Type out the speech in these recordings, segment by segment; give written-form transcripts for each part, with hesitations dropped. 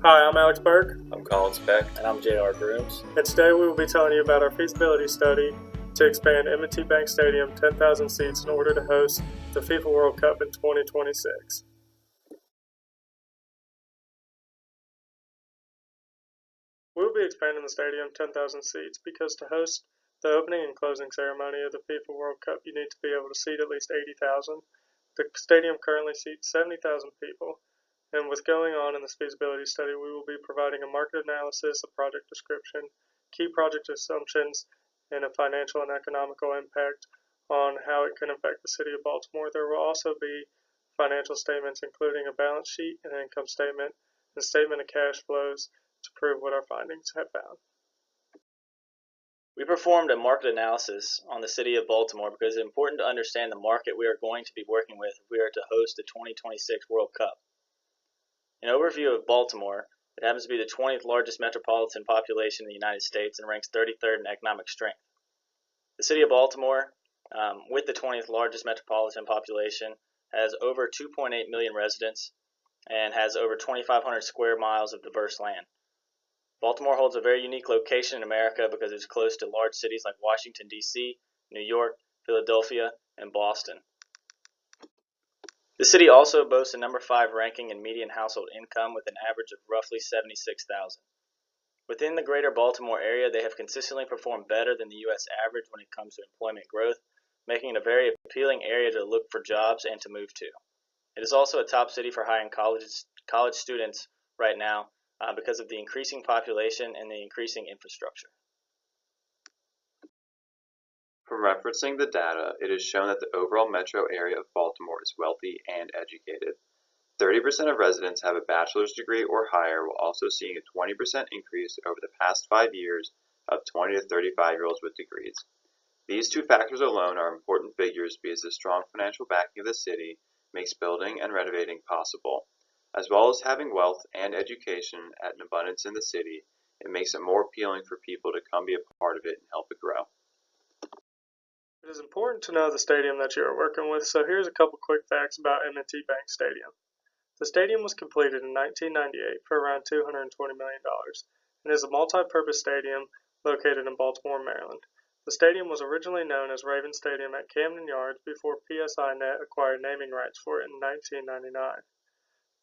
Hi, I'm Alex Burke. I'm Colin Speck. And I'm J.R. Grooms. And today we will be telling you about our feasibility study to expand M&T Bank Stadium 10,000 seats in order to host the FIFA World Cup in 2026. We will be expanding the stadium 10,000 seats because to host the opening and closing ceremony of the FIFA World Cup, you need to be able to seat at least 80,000. The stadium currently seats 70,000 people. And with going on in this feasibility study, we will be providing a market analysis, a project description, key project assumptions, and a financial and economical impact on how it can affect the city of Baltimore. There will also be financial statements, including a balance sheet, an income statement, and statement of cash flows to prove what our findings have found. We performed a market analysis on the city of Baltimore because it's important to understand the market we are going to be working with if we are to host the 2026 World Cup. An overview of Baltimore, it happens to be the 20th largest metropolitan population in the United States and ranks 33rd in economic strength. The city of Baltimore, with the 20th largest metropolitan population, has over 2.8 million residents and has over 2,500 square miles of diverse land. Baltimore holds a very unique location in America because it's close to large cities like Washington, D.C., New York, Philadelphia, and Boston. The city also boasts a number 5 ranking in median household income with an average of roughly $76,000. Within the greater Baltimore area, they have consistently performed better than the U.S. average when it comes to employment growth, making it a very appealing area to look for jobs and to move to. It is also a top city for hiring college students right now because of the increasing population and the increasing infrastructure. From referencing the data, it is shown that the overall metro area of Baltimore is wealthy and educated. 30% of residents have a bachelor's degree or higher, while also seeing a 20% increase over the past 5 years of 20 to 35-year-olds with degrees. These two factors alone are important figures because the strong financial backing of the city makes building and renovating possible. As well as having wealth and education at an abundance in the city, it makes it more appealing for people to come be a part of it and help it grow. It is important to know the stadium that you are working with, so here's a couple quick facts about M&T Bank Stadium. The stadium was completed in 1998 for around $220 million and is a multi-purpose stadium located in Baltimore, Maryland. The stadium was originally known as Regans Stadium at Camden Yards before PSI-Net acquired naming rights for it in 1999.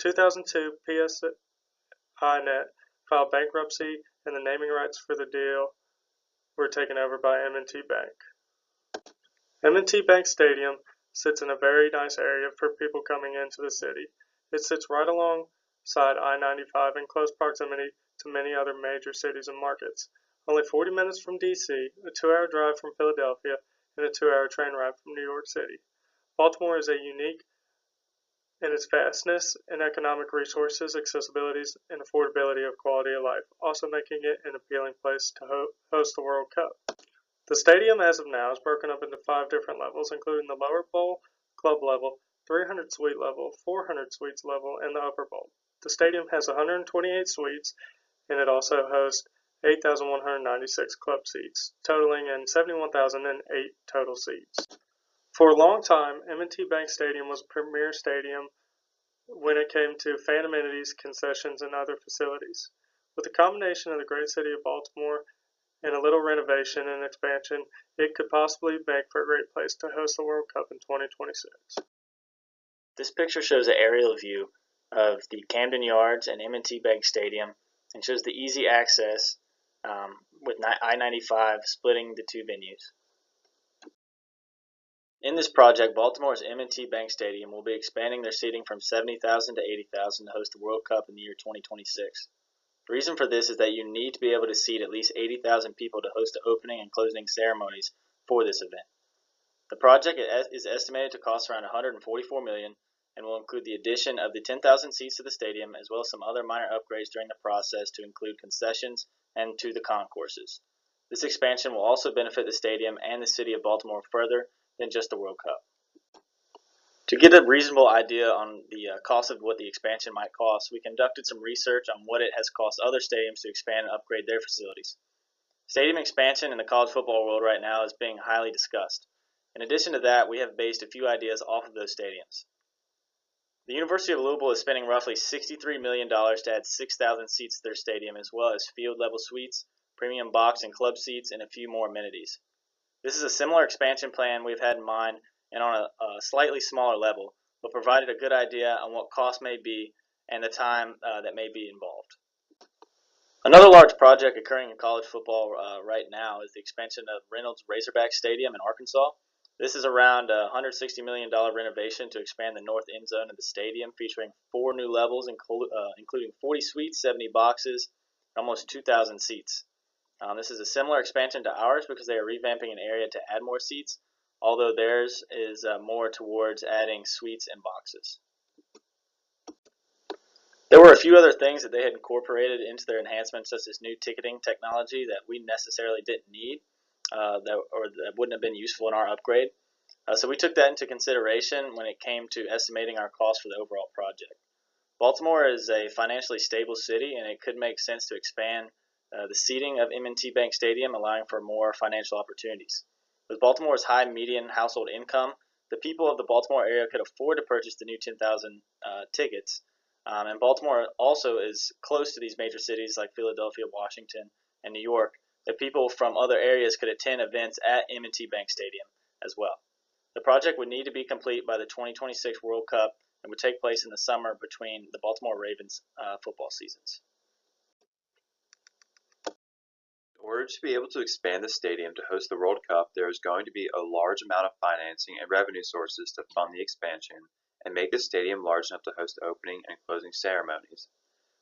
2002, PSI-Net filed bankruptcy and the naming rights for the deal were taken over by M&T Bank. M&T Bank Stadium sits in a very nice area for people coming into the city. It sits right alongside I-95 in close proximity to many other major cities and markets. Only 40 minutes from D.C., a 2-hour drive from Philadelphia, and a 2-hour train ride from New York City. Baltimore is unique in its vastness and economic resources, accessibilities, and affordability of quality of life, also making it an appealing place to host the World Cup. The stadium as of now is broken up into 5 different levels, including the lower bowl, club level, 300 suite level, 400 suites level, and the upper bowl. The stadium has 128 suites, and it also hosts 8,196 club seats, totaling in 71,008 total seats. For a long time, M&T Bank Stadium was a premier stadium when it came to fan amenities, concessions, and other facilities. With the combination of the great city of Baltimore and a little renovation and expansion, it could possibly make for a great place to host the World Cup in 2026. This picture shows an aerial view of the Camden Yards and M&T Bank Stadium and shows the easy access with I-95 splitting the two venues. In this project, Baltimore's M&T Bank Stadium will be expanding their seating from 70,000 to 80,000 to host the World Cup in the year 2026. The reason for this is that you need to be able to seat at least 80,000 people to host the opening and closing ceremonies for this event. The project is estimated to cost around $144 million and will include the addition of the 10,000 seats to the stadium as well as some other minor upgrades during the process to include concessions and to the concourses. This expansion will also benefit the stadium and the city of Baltimore further than just the World Cup. To get a reasonable idea on the cost of what the expansion might cost, we conducted some research on what it has cost other stadiums to expand and upgrade their facilities. Stadium expansion in the college football world right now is being highly discussed. In addition to that, we have based a few ideas off of those stadiums. The University of Louisville is spending roughly $63 million to add 6,000 seats to their stadium, as well as field-level suites, premium box and club seats, and a few more amenities. This is a similar expansion plan we've had in mind and on a slightly smaller level, but provided a good idea on what costs may be and the time that may be involved. Another large project occurring in college football right now is the expansion of Reynolds Razorback Stadium in Arkansas. This is around a $160 million renovation to expand the north end zone of the stadium, featuring 4 new levels, including 40 suites, 70 boxes, and almost 2,000 seats. This is a similar expansion to ours because they are revamping an area to add more seats, although theirs is more towards adding suites and boxes. There were a few other things that they had incorporated into their enhancements, such as new ticketing technology that we necessarily didn't need, that wouldn't have been useful in our upgrade. So we took that into consideration when it came to estimating our cost for the overall project. Baltimore is a financially stable city, and it could make sense to expand the seating of M&T Bank Stadium, allowing for more financial opportunities. With Baltimore's high median household income, the people of the Baltimore area could afford to purchase the new 10,000 tickets. And Baltimore also is close to these major cities like Philadelphia, Washington, and New York, that people from other areas could attend events at M&T Bank Stadium as well. The project would need to be complete by the 2026 World Cup and would take place in the summer between the Baltimore Ravens football seasons. In order to be able to expand the stadium to host the World Cup, there is going to be a large amount of financing and revenue sources to fund the expansion and make the stadium large enough to host opening and closing ceremonies.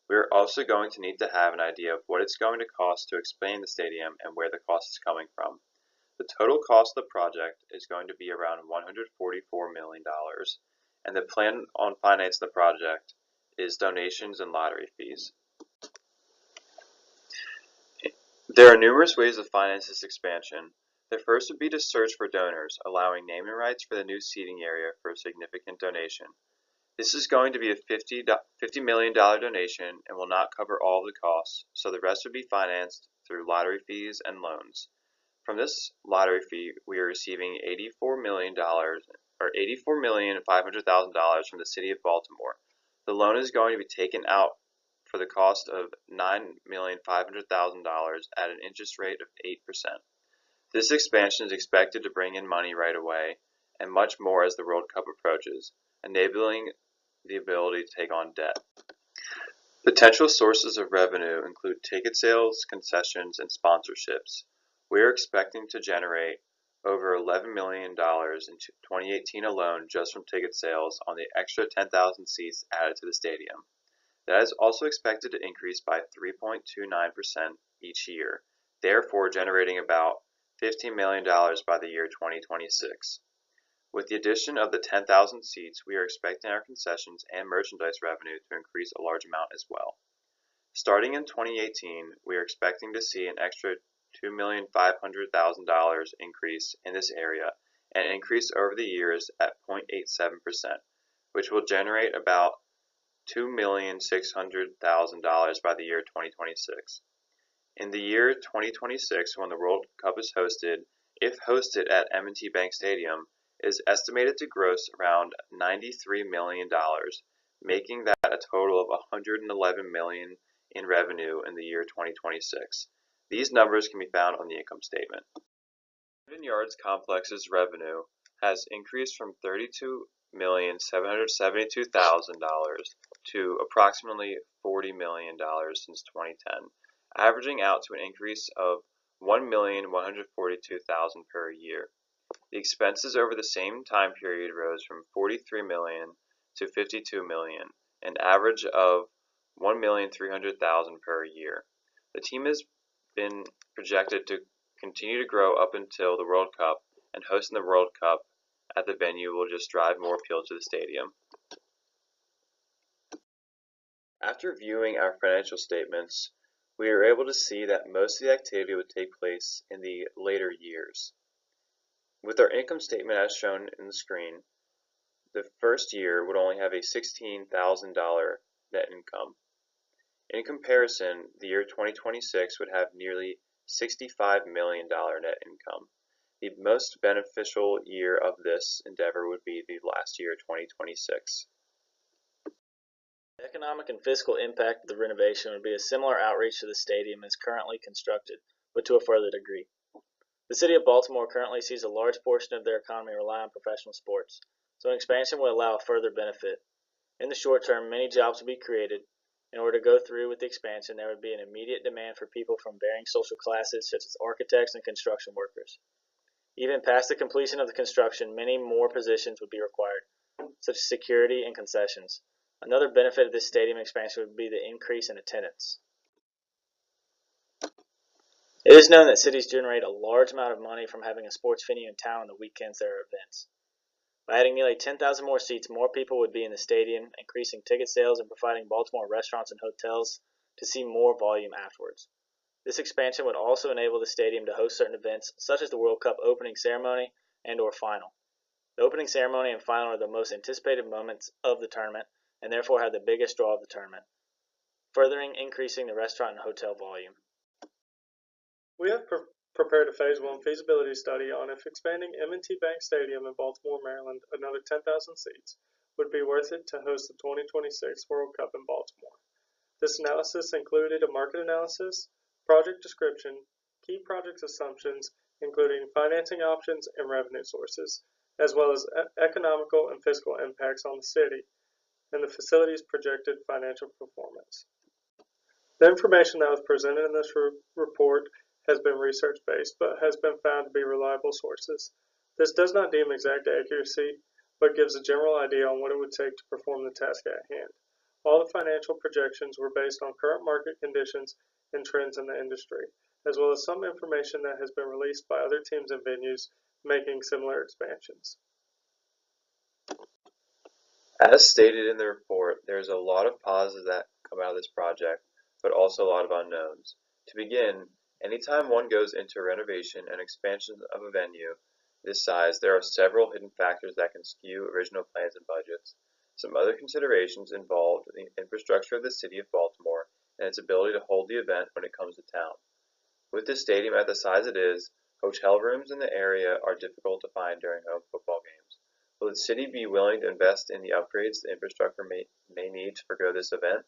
We are also going to need to have an idea of what it's going to cost to expand the stadium and where the cost is coming from. The total cost of the project is going to be around $144 million, and the plan on financing the project is donations and lottery fees. There are numerous ways to finance this expansion. The first would be to search for donors, allowing naming rights for the new seating area for a significant donation. This is going to be a $50 million donation and will not cover all of the costs, so the rest would be financed through lottery fees and loans. From this lottery fee, we are receiving $84,500,000 from the City of Baltimore. The loan is going to be taken out for the cost of $9,500,000 at an interest rate of 8%. This expansion is expected to bring in money right away, and much more as the World Cup approaches, enabling the ability to take on debt. Potential sources of revenue include ticket sales, concessions, and sponsorships. We are expecting to generate over $11 million in 2018 alone just from ticket sales on the extra 10,000 seats added to the stadium. That is also expected to increase by 3.29% each year, therefore generating about $15 million by the year 2026. With the addition of the 10,000 seats, we are expecting our concessions and merchandise revenue to increase a large amount as well. Starting in 2018, we are expecting to see an extra $2,500,000 increase in this area and increase over the years at 0.87%, which will generate about $2,600,000 by the year 2026. In the year 2026, when the World Cup is hosted, if hosted at M&T Bank Stadium, is estimated to gross around $93 million, making that a total of $111 million in revenue in the year 2026. These numbers can be found on the income statement. Hampton Yards Complex's revenue has increased from $32,772,000 to approximately $40 million since 2010, averaging out to an increase of $1,142,000 per year. The expenses over the same time period rose from $43 million to $52 million, an average of $1,300,000 per year. The team has been projected to continue to grow up until the World Cup, and hosting the World Cup at the venue will just drive more appeal to the stadium. After viewing our financial statements, we are able to see that most of the activity would take place in the later years. With our income statement as shown in the screen, the first year would only have a $16,000 net income. In comparison, the year 2026 would have nearly $65 million net income. The most beneficial year of this endeavor would be the last year, 2026. The economic and fiscal impact of the renovation would be a similar outreach to the stadium as currently constructed, but to a further degree. The city of Baltimore currently sees a large portion of their economy rely on professional sports, so an expansion would allow a further benefit. In the short term, many jobs would be created. In order to go through with the expansion, there would be an immediate demand for people from varying social classes, such as architects and construction workers. Even past the completion of the construction, many more positions would be required, such as security and concessions. Another benefit of this stadium expansion would be the increase in attendance. It is known that cities generate a large amount of money from having a sports venue in town on the weekends there are events. By adding nearly 10,000 more seats, more people would be in the stadium, increasing ticket sales and providing Baltimore restaurants and hotels to see more volume afterwards. This expansion would also enable the stadium to host certain events, such as the World Cup opening ceremony and/or final. The opening ceremony and final are the most anticipated moments of the tournament, and therefore have the biggest draw of the tournament, furthering increasing the restaurant and hotel volume. We have prepared a Phase 1 feasibility study on if expanding M&T Bank Stadium in Baltimore, Maryland, another 10,000 seats, would be worth it to host the 2026 World Cup in Baltimore. This analysis included a market analysis, project description, key project assumptions, including financing options and revenue sources, as well as economical and fiscal impacts on the city, and the facility's projected financial performance. The information that was presented in this report has been research-based, but has been found to be reliable sources. This does not deem exact accuracy, but gives a general idea on what it would take to perform the task at hand. All the financial projections were based on current market conditions and trends in the industry, as well as some information that has been released by other teams and venues making similar expansions. As stated in the report, there's a lot of positives that come out of this project, but also a lot of unknowns. To begin, anytime one goes into a renovation and expansion of a venue this size, there are several hidden factors that can skew original plans and budgets. Some other considerations involved the infrastructure of the city of Baltimore and its ability to hold the event when it comes to town. With this stadium at the size it is, hotel rooms in the area are difficult to find during home football games. Will the city be willing to invest in the upgrades the infrastructure may need to forgo this event?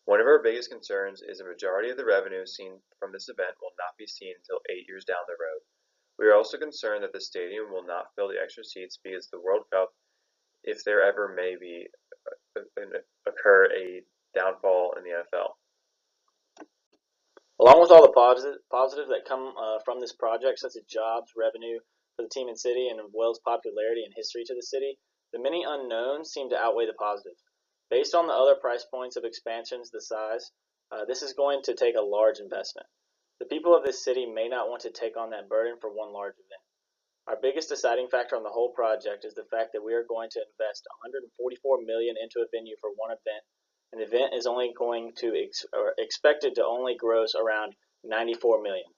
One of our biggest concerns is the majority of the revenue seen from this event will not be seen until 8 years down the road. We are also concerned that the stadium will not fill the extra seats because the World Cup, if there ever may be occur a downfall in the NFL. Along with all the positives that come from this project, such as jobs, revenue for the team and city, and as well as popularity and history to the city, the many unknowns seem to outweigh the positives. Based on the other price points of expansions the size, this is going to take a large investment. The people of this city may not want to take on that burden for one large event. Our biggest deciding factor on the whole project is the fact that we are going to invest $144 million into a venue for one event, and the event is only going to expected to only gross around $94 million.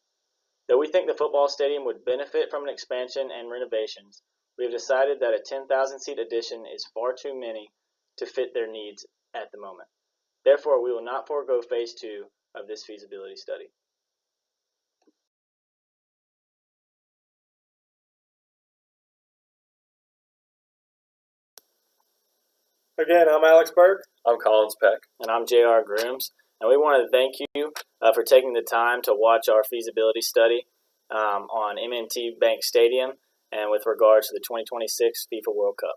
Though we think the football stadium would benefit from an expansion and renovations, we have decided that a 10,000 seat addition is far too many to fit their needs at the moment. Therefore, we will not forego Phase 2 of this feasibility study. Again, I'm Alex Burke. I'm Collins Peck. And I'm J.R. Grooms. And we want to thank you for taking the time to watch our feasibility study on M&T Bank Stadium and with regards to the 2026 FIFA World Cup.